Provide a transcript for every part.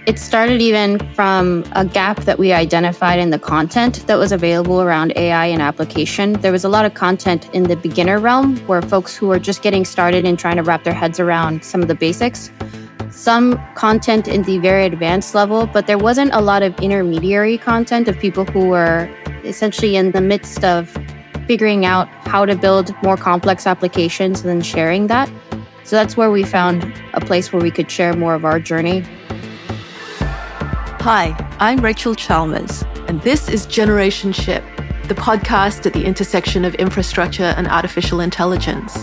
It started even from a gap that we identified in the content that was available around AI and application. There was a lot of content in the beginner realm where folks who were just getting started and trying to wrap their heads around some of the basics. Some content in the very advanced level, but there wasn't a lot of intermediary content of people who were essentially in the midst of figuring out how to build more complex applications and then sharing that. So that's where we found a place where we could share more of our journey. Hi, I'm Rachel Chalmers, and this is Generationship, the podcast at the intersection of infrastructure and artificial intelligence.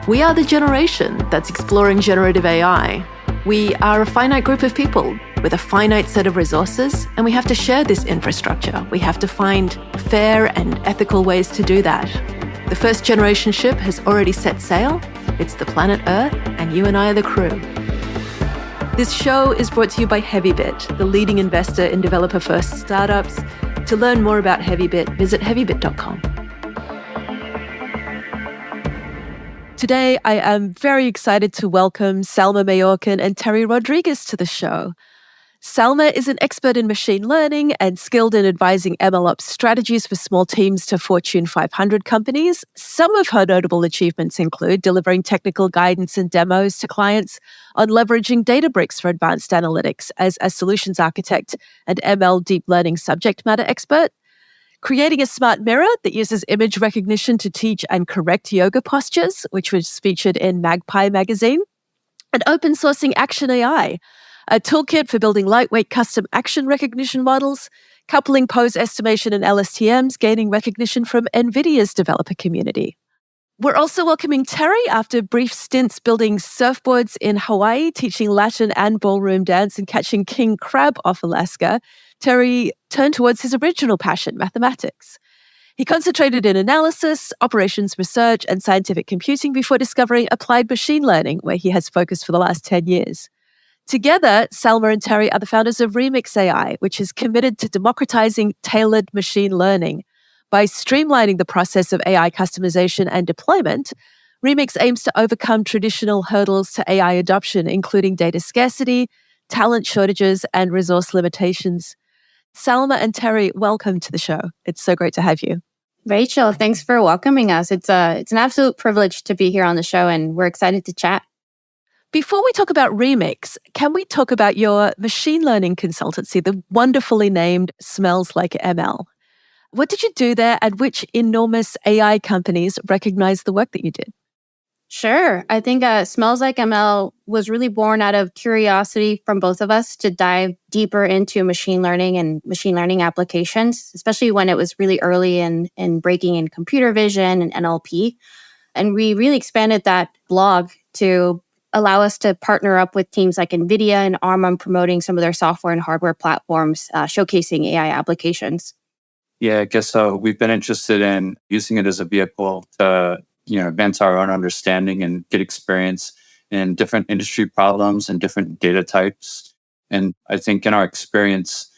We are the generation that's exploring generative AI. We are a finite group of people with a finite set of resources, and we have to share this infrastructure. We have to find fair and ethical ways to do that. The first generation ship has already set sail. It's the planet Earth, and you and I are the crew. This show is brought to you by Heavybit, the leading investor in developer-first startups. To learn more about Heavybit, visit heavybit.com. Today, I am very excited to welcome Salma Mayorquin and Terry Rodriguez to the show. Salma is an expert in machine learning and skilled in advising MLOps strategies for small teams to Fortune 500 companies. Some of her notable achievements include delivering technical guidance and demos to clients on leveraging Databricks for advanced analytics as a solutions architect and ML deep learning subject matter expert, creating a smart mirror that uses image recognition to teach and correct yoga postures, which was featured in Magpie magazine, and open sourcing Action AI, a toolkit for building lightweight custom action recognition models, coupling pose estimation and LSTMs, gaining recognition from NVIDIA's developer community. We're also welcoming Terry after brief stints building surfboards in Hawaii, teaching Latin and ballroom dance, and catching king crab off Alaska. Terry turned towards his original passion, mathematics. He concentrated in analysis, operations research, and scientific computing before discovering applied machine learning, where he has focused for the last 10 years. Together, Salma and Terry are the founders of Remyx AI, which is committed to democratizing tailored machine learning. By streamlining the process of AI customization and deployment, Remyx aims to overcome traditional hurdles to AI adoption, including data scarcity, talent shortages, and resource limitations. Salma and Terry, welcome to the show. It's so great to have you. Rachel, thanks for welcoming us. It's an absolute privilege to be here on the show, and we're excited to chat. Before we talk about Remyx, can we talk about your machine learning consultancy, the wonderfully named Smells Like ML? What did you do there, and which enormous AI companies recognized the work that you did? Sure. I think Smells Like ML was really born out of curiosity from both of us to dive deeper into machine learning and machine learning applications, especially when it was really early in breaking in computer vision and NLP. And we really expanded that blog to allow us to partner up with teams like NVIDIA and ARM on promoting some of their software and hardware platforms, showcasing AI applications. Yeah, I guess so. We've been interested in using it as a vehicle to, advance our own understanding and get experience in different industry problems and different data types. And I think in our experience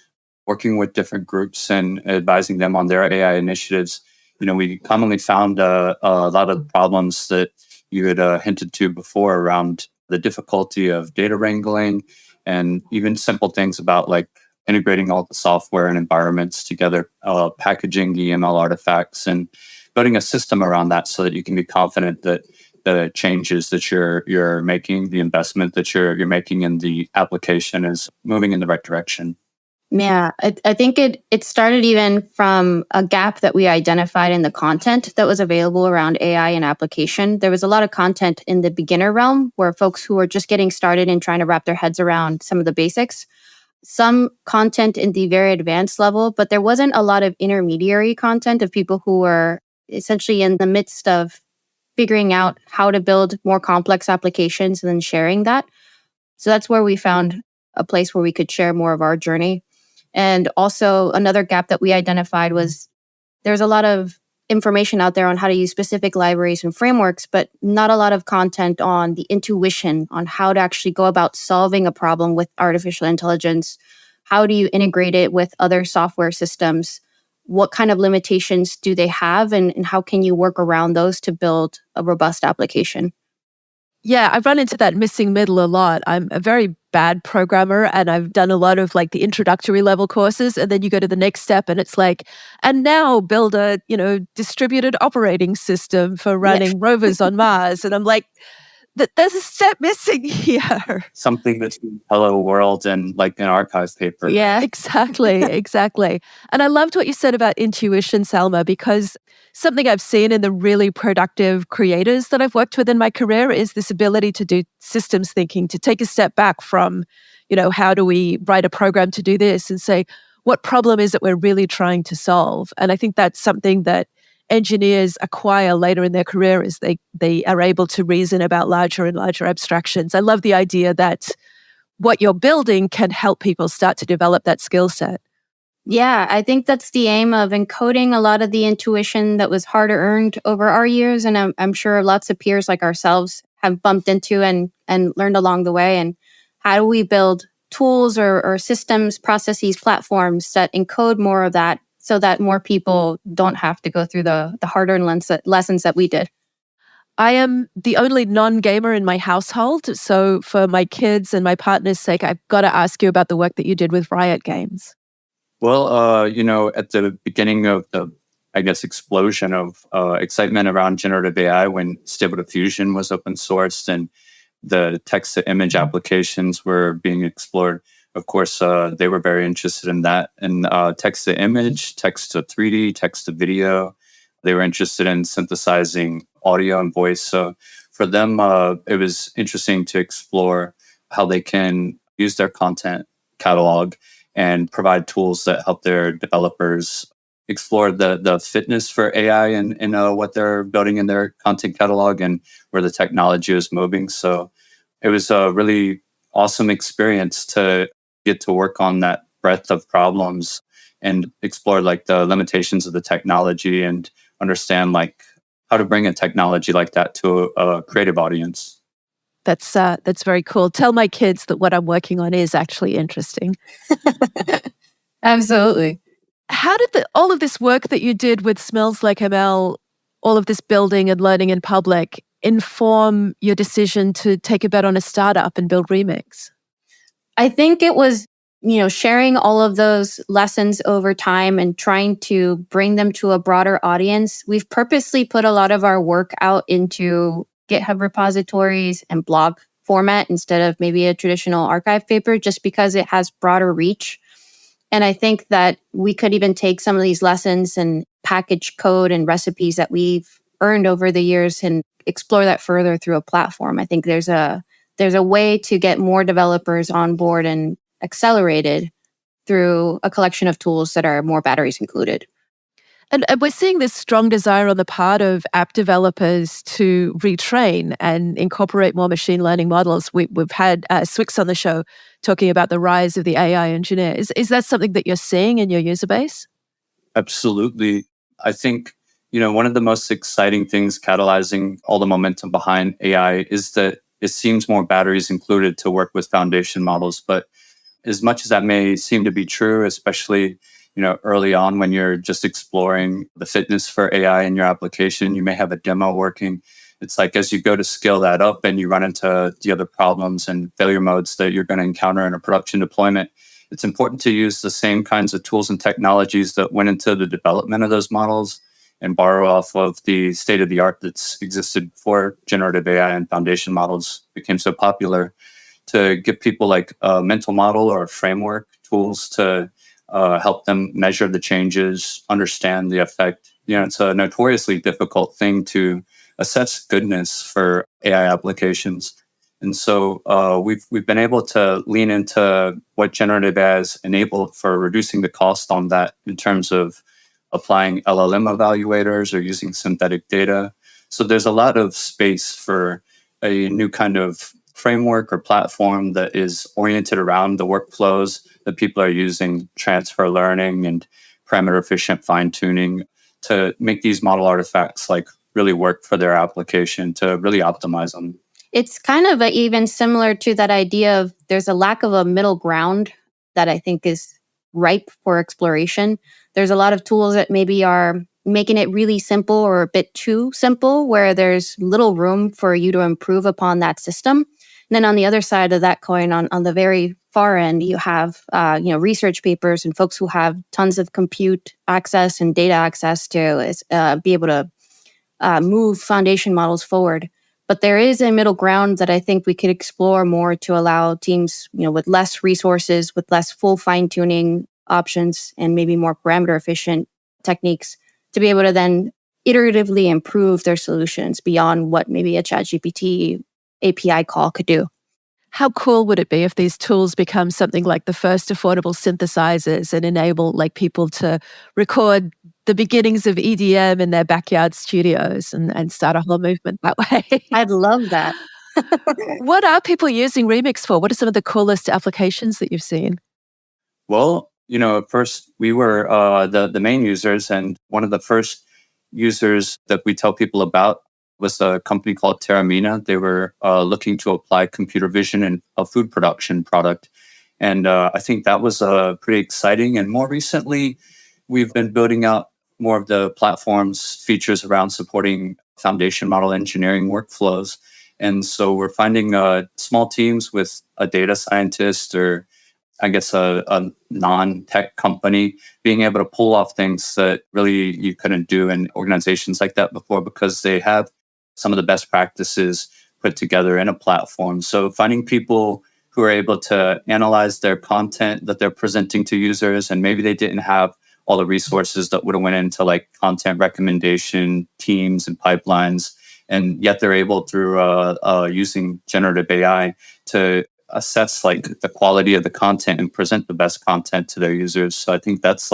working with different groups and advising them on their AI initiatives, we commonly found a lot of the problems that you had hinted to before around the difficulty of data wrangling and even simple things about like integrating all the software and environments together, packaging the ML artifacts and building a system around that so that you can be confident that the changes that you're making, the investment that you're making in the application is moving in the right direction. Yeah, I think it started even from a gap that we identified in the content that was available around AI and application. There was a lot of content in the beginner realm where folks who were just getting started and trying to wrap their heads around some of the basics. Some content in the very advanced level, but there wasn't a lot of intermediary content of people who were essentially in the midst of figuring out how to build more complex applications and then sharing that. So that's where we found a place where we could share more of our journey. And also another gap that we identified was there's a lot of information out there on how to use specific libraries and frameworks, but not a lot of content on the intuition on how to actually go about solving a problem with artificial intelligence. How do you integrate it with other software systems? What kind of limitations do they have? And how can you work around those to build a robust application? Yeah, I run into that missing middle a lot. I'm a very bad programmer and I've done a lot of like the introductory level courses, and then you go to the next step and it's like, and now build a, distributed operating system for running rovers on Mars. And I'm like, there's a step missing here. Something that's Hello World and like an archive paper. Yeah. Exactly. And I loved what you said about intuition, Salma, because something I've seen in the really productive creators that I've worked with in my career is this ability to do systems thinking, to take a step back from, how do we write a program to do this and say, what problem is it we're really trying to solve? And I think that's something that engineers acquire later in their career as they are able to reason about larger and larger abstractions. I love the idea that what you're building can help people start to develop that skill set. Yeah, I think that's the aim of encoding a lot of the intuition that was harder earned over our years. And I'm sure lots of peers like ourselves have bumped into and learned along the way. And how do we build tools or systems, processes, platforms that encode more of that so that more people don't have to go through the hard-earned lessons that we did? I am the only non-gamer in my household. So for my kids and my partner's sake, I've got to ask you about the work that you did with Riot Games. Well, at the beginning of the, explosion of excitement around generative AI when Stable Diffusion was open sourced and the text-to-image applications were being explored, of course, they were very interested in that. And text-to-image, text-to-3D, text-to-video, they were interested in synthesizing audio and voice. So for them, it was interesting to explore how they can use their content catalog and provide tools that help their developers explore the fitness for AI and what they're building in their content catalog and where the technology is moving. So it was a really awesome experience to get to work on that breadth of problems and explore like the limitations of the technology and understand like how to bring a technology like that to a creative audience. That's very cool. Tell my kids that what I'm working on is actually interesting. Absolutely. How did all of this work that you did with Smells Like ML, all of this building and learning in public, inform your decision to take a bet on a startup and build Remyx? I think it was, sharing all of those lessons over time and trying to bring them to a broader audience. We've purposely put a lot of our work out into GitHub repositories and blog format instead of maybe a traditional archive paper, just because it has broader reach. And I think that we could even take some of these lessons and package code and recipes that we've earned over the years and explore that further through a platform. I think there's a way to get more developers on board and accelerated through a collection of tools that are more batteries included. And we're seeing this strong desire on the part of app developers to retrain and incorporate more machine learning models. We've had Swix on the show talking about the rise of the AI engineer. Is that something that you're seeing in your user base? Absolutely. I think, one of the most exciting things catalyzing all the momentum behind AI is that it seems more batteries included to work with foundation models. But as much as that may seem to be true, especially early on when you're just exploring the fitness for AI in your application, you may have a demo working. It's like as you go to scale that up and you run into the other problems and failure modes that you're going to encounter in a production deployment, it's important to use the same kinds of tools and technologies that went into the development of those models and borrow off of the state of the art that's existed before generative AI and foundation models became so popular, to give people like a mental model or a framework tools to help them measure the changes, understand the effect. It's a notoriously difficult thing to assess goodness for AI applications. And so we've been able to lean into what generative AI has enabled for reducing the cost on that in terms of applying LLM evaluators or using synthetic data. So there's a lot of space for a new kind of framework or platform that is oriented around the workflows that people are using, transfer learning and parameter efficient fine tuning to make these model artifacts like really work for their application, to really optimize them. It's kind of even similar to that idea of there's a lack of a middle ground that I think is ripe for exploration. There's a lot of tools that maybe are making it really simple or a bit too simple, where there's little room for you to improve upon that system. then on the other side of that coin, on the very far end, you have research papers and folks who have tons of compute access and data access to be able to move foundation models forward. But there is a middle ground that I think we could explore more to allow teams, with less resources, with less full fine-tuning options, and maybe more parameter efficient techniques to be able to then iteratively improve their solutions beyond what maybe a ChatGPT API call could do. How cool would it be if these tools become something like the first affordable synthesizers and enable people to record the beginnings of EDM in their backyard studios and start a whole movement that way? I'd love that. What are people using Remyx for? What are some of the coolest applications that you've seen? Well, at first we were the main users, and one of the first users that we tell people about was a company called Terramina. They were looking to apply computer vision in a food production product. And I think that was pretty exciting. And more recently, we've been building out more of the platform's features around supporting foundation model engineering workflows. And so we're finding small teams with a data scientist or I guess a non-tech company being able to pull off things that really you couldn't do in organizations like that before because they have some of the best practices put together in a platform. So finding people who are able to analyze their content that they're presenting to users, and maybe they didn't have all the resources that would have went into content recommendation teams and pipelines, and yet they're able through using generative AI to assess the quality of the content and present the best content to their users. So I think that's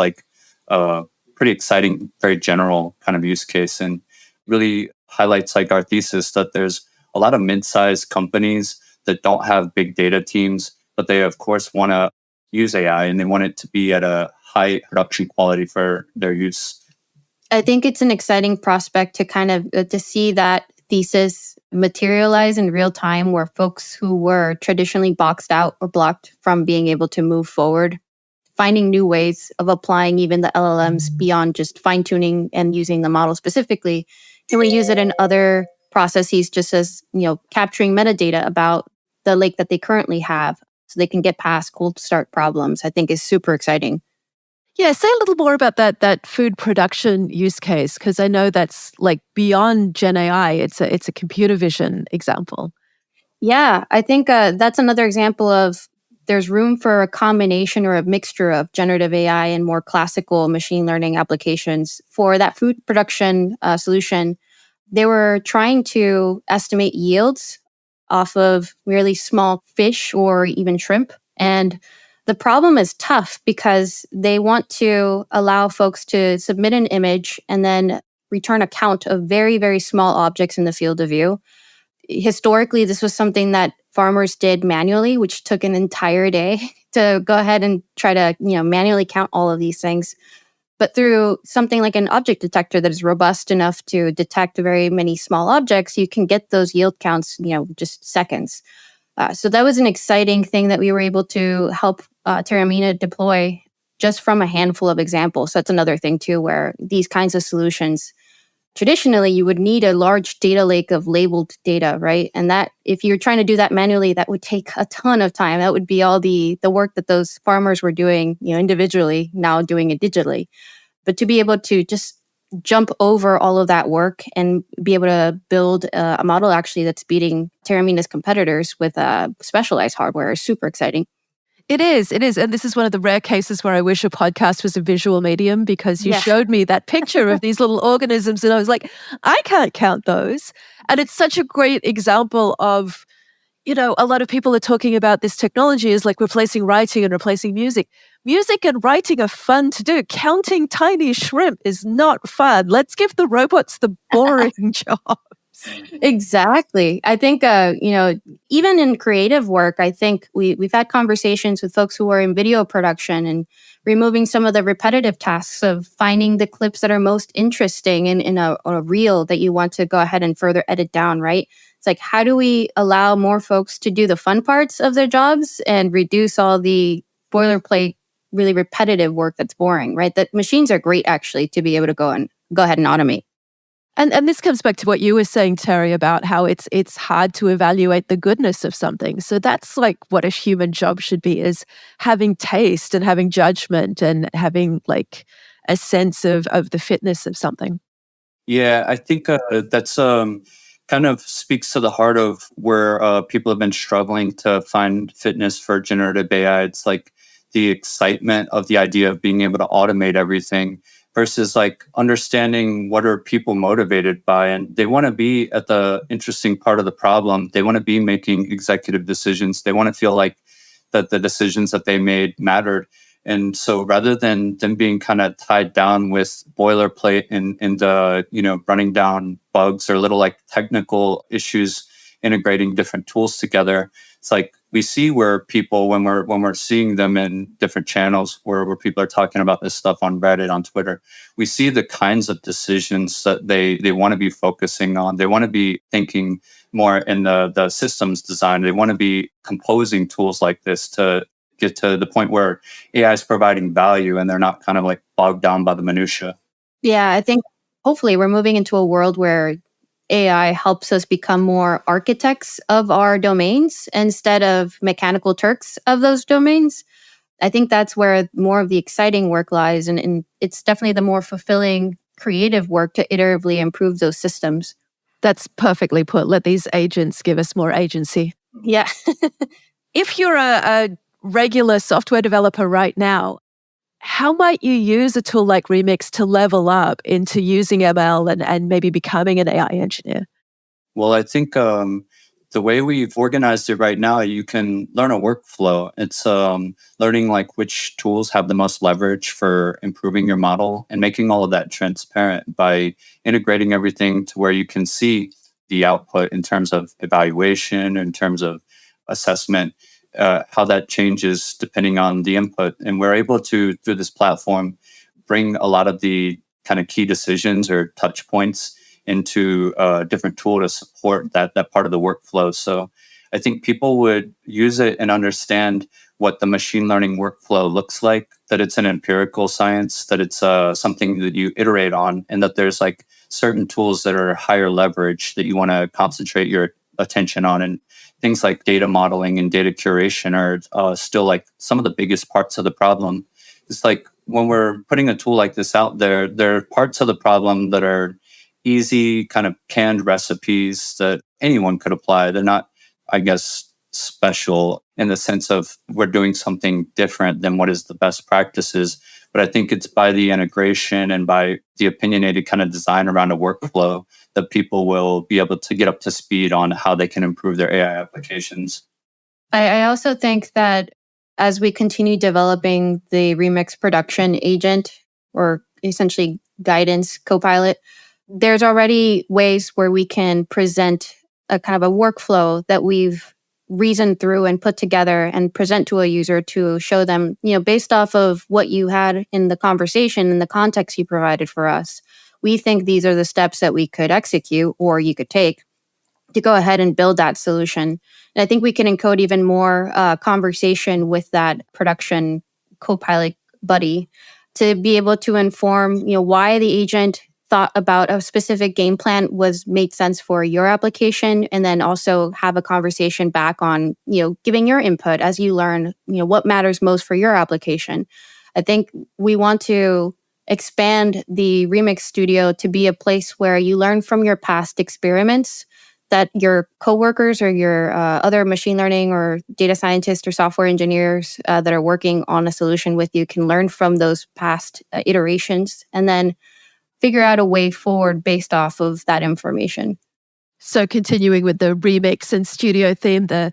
a pretty exciting, very general kind of use case, and really highlights our thesis that there's a lot of mid-sized companies that don't have big data teams, but they of course want to use AI and they want it to be at a high production quality for their use. I think it's an exciting prospect to kind of to see that thesis materialize in real time, where folks who were traditionally boxed out or blocked from being able to move forward, finding new ways of applying even the LLMs beyond just fine-tuning and using the model specifically. Can we use it in other processes, just as capturing metadata about the lake that they currently have so they can get past cold start problems? I think is super exciting. Yeah, say a little more about that food production use case, because I know that's beyond Gen AI. It's a computer vision example. Yeah, I think that's another example of there's room for a combination or a mixture of generative AI and more classical machine learning applications. For that food production solution, they were trying to estimate yields off of really small fish or even shrimp. And the problem is tough because they want to allow folks to submit an image and then return a count of very, very small objects in the field of view. Historically, this was something that farmers did manually, which took an entire day to go ahead and try to manually count all of these things. But through something like an object detector that is robust enough to detect very many small objects, you can get those yield counts, just seconds. So that was an exciting thing that we were able to help Terramina deploy just from a handful of examples. So that's another thing too, where these kinds of solutions, traditionally, you would need a large data lake of labeled data, right? And that, if you're trying to do that manually, that would take a ton of time. That would be all the work that those farmers were doing, individually, now doing it digitally. But to be able to just jump over all of that work and be able to build a model actually that's beating Terramina's competitors with specialized hardware is super exciting. It is. And this is one of the rare cases where I wish a podcast was a visual medium, because you Yeah. showed me that picture of these little organisms and I was like, I can't count those. And it's such a great example of, a lot of people are talking about this technology as replacing writing and replacing music. Music and writing are fun to do. Counting tiny shrimp is not fun. Let's give the robots the boring job. Exactly. I think, even in creative work, I think we've had conversations with folks who are in video production and removing some of the repetitive tasks of finding the clips that are most interesting in a reel that you want to go ahead and further edit down, right? It's how do we allow more folks to do the fun parts of their jobs and reduce all the boilerplate, really repetitive work that's boring, right? That machines are great actually to be able to go ahead and automate. And this comes back to what you were saying, Terry, about how it's hard to evaluate the goodness of something. So that's like what a human job should be, is having taste and having judgment and having like a sense of the fitness of something. Yeah, I think that's kind of speaks to the heart of where people have been struggling to find fitness for generative AI. It's like the excitement of the idea of being able to automate everything versus like understanding what are people motivated by. And they want to be at the interesting part of the problem. They want to be making executive decisions. They want to feel like that the decisions that they made mattered. And so rather than them being kind of tied down with boilerplate and running down bugs or little like technical issues, integrating different tools together, it's like we see where people, when we're seeing them in different channels where people are talking about this stuff on Reddit, on Twitter, we see the kinds of decisions that they want to be focusing on. They want to be thinking more in the systems design. They want to be composing tools like this to get to the point where AI is providing value and they're not kind of like bogged down by the minutia. Yeah, I think hopefully we're moving into a world where AI helps us become more architects of our domains instead of mechanical Turks of those domains. I think that's where more of the exciting work lies. And it's definitely the more fulfilling creative work to iteratively improve those systems. That's perfectly put. Let these agents give us more agency. Yeah. If you're a regular software developer right now, how might you use a tool like Remyx to level up into using ML and maybe becoming an AI engineer? Well, I think the way we've organized it right now, you can learn a workflow. It's learning like which tools have the most leverage for improving your model and making all of that transparent by integrating everything to where you can see the output in terms of evaluation, in terms of assessment, how that changes depending on the input. And we're able to, through this platform, bring a lot of the kind of key decisions or touch points into a different tool to support that part of the workflow. So I think people would use it and understand what the machine learning workflow looks like, that it's an empirical science, that it's something that you iterate on, and that there's like certain tools that are higher leverage that you want to concentrate your attention on. And things like data modeling and data curation are still like some of the biggest parts of the problem. It's like when we're putting a tool like this out there, there are parts of the problem that are easy, kind of canned recipes that anyone could apply. They're not, I guess, special in the sense of we're doing something different than what is the best practices. But I think it's by the integration and by the opinionated kind of design around a workflow that people will be able to get up to speed on how they can improve their AI applications. I also think that as we continue developing the Remyx production agent, or essentially guidance copilot, there's already ways where we can present a kind of a workflow that we've reasoned through and put together and present to a user to show them, based off of what you had in the conversation and the context you provided for us, we think these are the steps that we could execute or you could take to go ahead and build that solution. And I think we can encode even more conversation with that production copilot buddy to be able to inform, why the agent thought about a specific game plan was made sense for your application, and then also have a conversation back on, giving your input as you learn, what matters most for your application. I think we want to expand the Remyx Studio to be a place where you learn from your past experiments, that your coworkers or your other machine learning or data scientists or software engineers that are working on a solution with you can learn from those past iterations, and then figure out a way forward based off of that information. So continuing with the Remyx and studio theme, the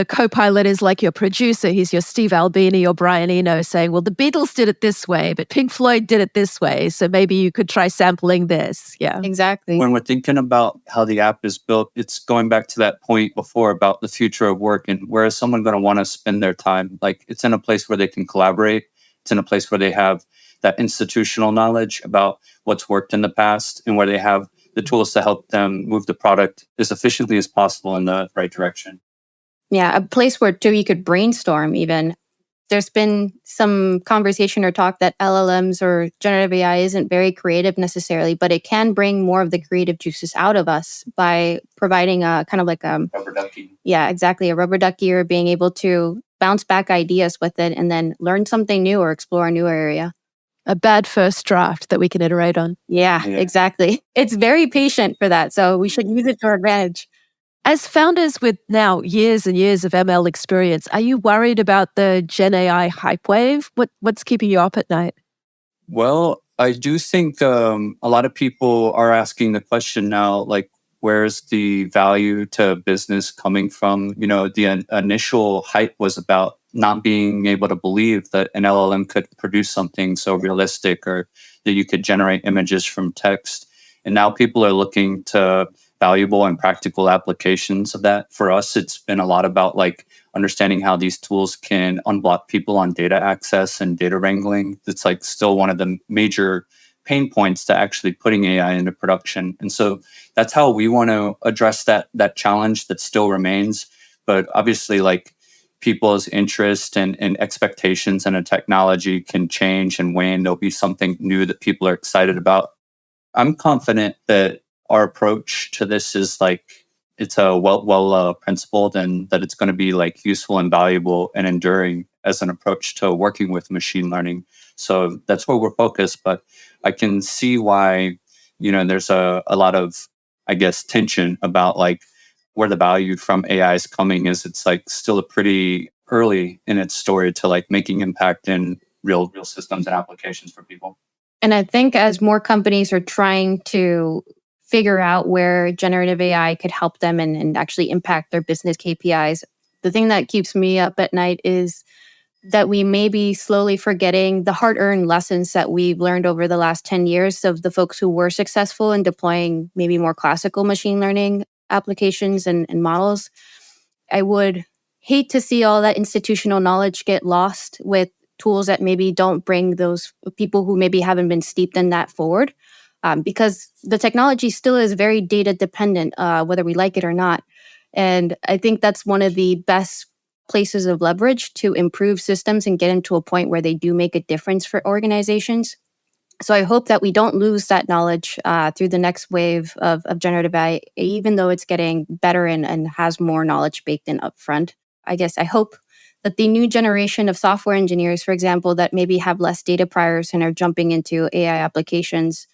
co-pilot is like your producer. He's your Steve Albini or Brian Eno saying, well, the Beatles did it this way, but Pink Floyd did it this way. So maybe you could try sampling this. Yeah, exactly. When we're thinking about how the app is built, it's going back to that point before about the future of work and where is someone going to want to spend their time? Like it's in a place where they can collaborate. It's in a place where they have that institutional knowledge about what's worked in the past and where they have the tools to help them move the product as efficiently as possible in the right direction. Yeah, a place where too you could brainstorm even. There's been some conversation or talk that LLMs or generative AI isn't very creative necessarily, but it can bring more of the creative juices out of us by providing a kind of like Rubber ducky. Yeah, exactly, a rubber ducky, or being able to bounce back ideas with it and then learn something new or explore a new area. A bad first draft that we can iterate on. Yeah, exactly. It's very patient for that, so we should use it to our advantage. As founders with now years and years of ML experience, are you worried about the Gen AI hype wave? What's keeping you up at night? Well, I do think a lot of people are asking the question now, like, where's the value to business coming from? The initial hype was about not being able to believe that an LLM could produce something so realistic, or that you could generate images from text. And now people are looking to valuable and practical applications of that. For us, it's been a lot about like understanding how these tools can unblock people on data access and data wrangling. It's like still one of the major pain points to actually putting AI into production. And so that's how we want to address that challenge that still remains. But obviously, like, people's interest and expectations in a technology can change and wane. There'll be something new that people are excited about. I'm confident that our approach to this is like, it's a well principled, and that it's going to be like useful and valuable and enduring as an approach to working with machine learning. So that's where we're focused. But I can see why, there's a lot of, I guess, tension about like where the value from AI is coming. Is it's like still a pretty early in its story to like making impact in real systems and applications for people. And I think as more companies are trying to figure out where generative AI could help them and actually impact their business KPIs, the thing that keeps me up at night is that we may be slowly forgetting the hard-earned lessons that we've learned over the last 10 years of the folks who were successful in deploying maybe more classical machine learning applications and models. I would hate to see all that institutional knowledge get lost with tools that maybe don't bring those people who maybe haven't been steeped in that forward. Because the technology still is very data dependent, whether we like it or not. And I think that's one of the best places of leverage to improve systems and get them to a point where they do make a difference for organizations. So I hope that we don't lose that knowledge through the next wave of generative AI, even though it's getting better and has more knowledge baked in upfront. I guess I hope that the new generation of software engineers, for example, that maybe have less data priors and are jumping into AI applications,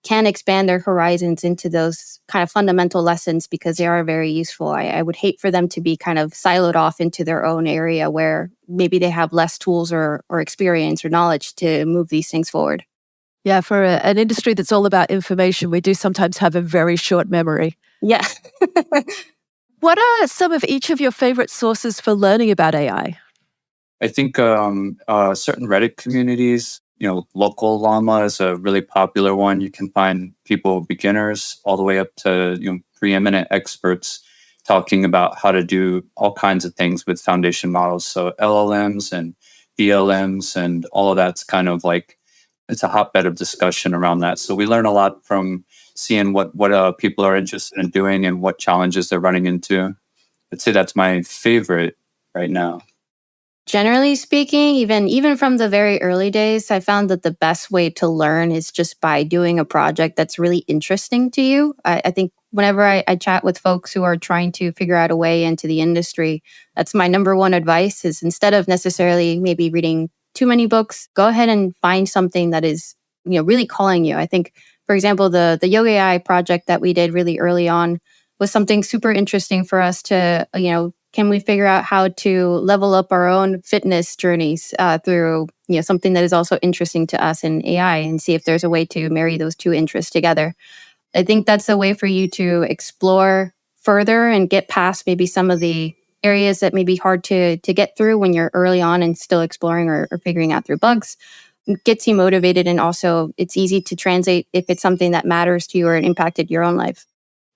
can expand their horizons into those kind of fundamental lessons, because they are very useful. I would hate for them to be kind of siloed off into their own area where maybe they have less tools or experience or knowledge to move these things forward. Yeah, for an industry that's all about information, we do sometimes have a very short memory. Yeah. What are some of each of your favorite sources for learning about AI? I think certain Reddit communities, local llama is a really popular one. You can find people, beginners, all the way up to preeminent experts talking about how to do all kinds of things with foundation models. So LLMs and VLMs and all of that's kind of like, it's a hotbed of discussion around that. So we learn a lot from seeing what people are interested in doing and what challenges they're running into. I'd say that's my favorite right now. Generally speaking, even from the very early days, I found that the best way to learn is just by doing a project that's really interesting to you. I think whenever I chat with folks who are trying to figure out a way into the industry, that's my number one advice, is instead of necessarily maybe reading too many books, go ahead and find something that is really calling you. I think, for example, the Yoga AI project that we did really early on was something super interesting for us to, can we figure out how to level up our own fitness journeys through something that is also interesting to us in AI, and see if there's a way to marry those two interests together. I think that's a way for you to explore further and get past maybe some of the areas that may be hard to get through when you're early on and still exploring or figuring out through bugs. It gets you motivated, and also it's easy to translate if it's something that matters to you or it impacted your own life.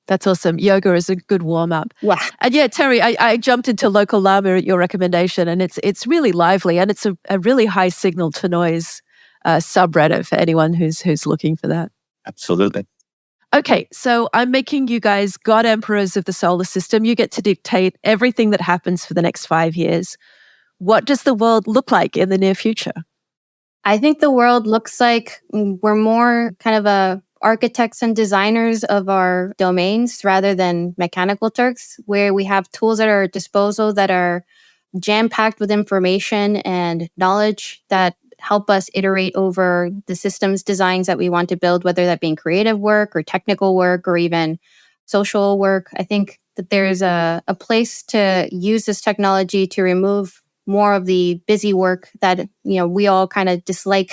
That's awesome. Yoga is a good warm-up. Wow. And yeah, Terry, I jumped into Local Llama at your recommendation, and it's really lively, and it's a really high signal to noise subreddit for anyone who's looking for that. Absolutely. Okay, so I'm making you guys god emperors of the solar system. You get to dictate everything that happens for the next 5 years. What does the world look like in the near future? I think the world looks like we're more kind of architects and designers of our domains rather than mechanical Turks, where we have tools at our disposal that are jam-packed with information and knowledge that help us iterate over the systems designs that we want to build, whether that being creative work or technical work or even social work. I think that there's a place to use this technology to remove more of the busy work that we all kind of dislike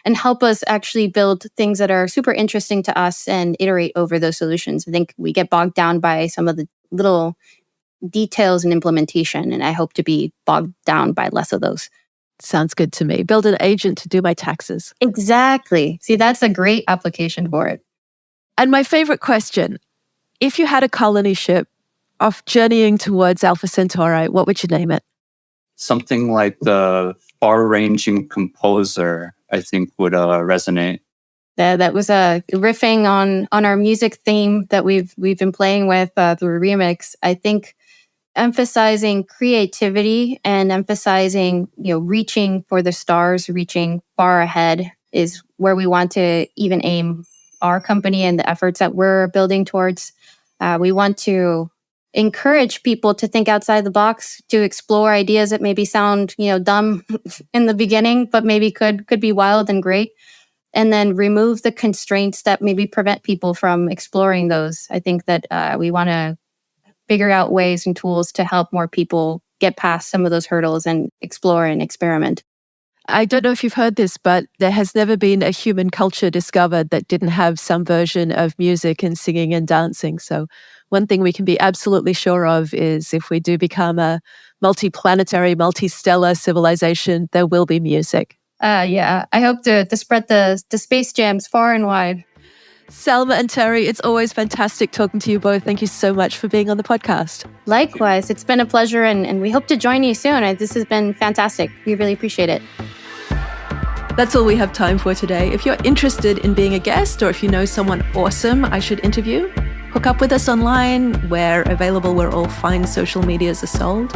and help us actually build things that are super interesting to us and iterate over those solutions. I think we get bogged down by some of the little details and implementation, and I hope to be bogged down by less of those. Sounds good to me. Build an agent to do my taxes. Exactly. See, that's a great application for it. And my favorite question, if you had a colony ship off journeying towards Alpha Centauri, what would you name it? Something like the far-ranging composer, I think, would resonate. That was riffing on our music theme that we've been playing with through Remyx. I think emphasizing creativity and emphasizing reaching for the stars, reaching far ahead is where we want to even aim our company and the efforts that we're building towards. We want to encourage people to think outside the box, to explore ideas that maybe sound dumb in the beginning, but maybe could be wild and great, and then remove the constraints that maybe prevent people from exploring those. I think that we want to figure out ways and tools to help more people get past some of those hurdles and explore and experiment. I don't know if you've heard this, but there has never been a human culture discovered that didn't have some version of music and singing and dancing. So one thing we can be absolutely sure of is if we do become a multi-planetary, multi-stellar civilization, there will be music. Yeah, I hope to spread the space jams far and wide. Salma and Terry, it's always fantastic talking to you both. Thank you so much for being on the podcast. Likewise, it's been a pleasure, and we hope to join you soon. This has been fantastic. We really appreciate it. That's all we have time for today. If you're interested in being a guest or if you know someone awesome I should interview, hook up with us online. We're available where all fine social medias are sold.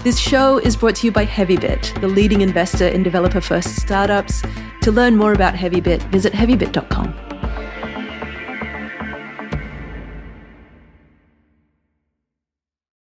This show is brought to you by Heavybit, the leading investor in developer-first startups. To learn more about Heavybit, visit heavybit.com.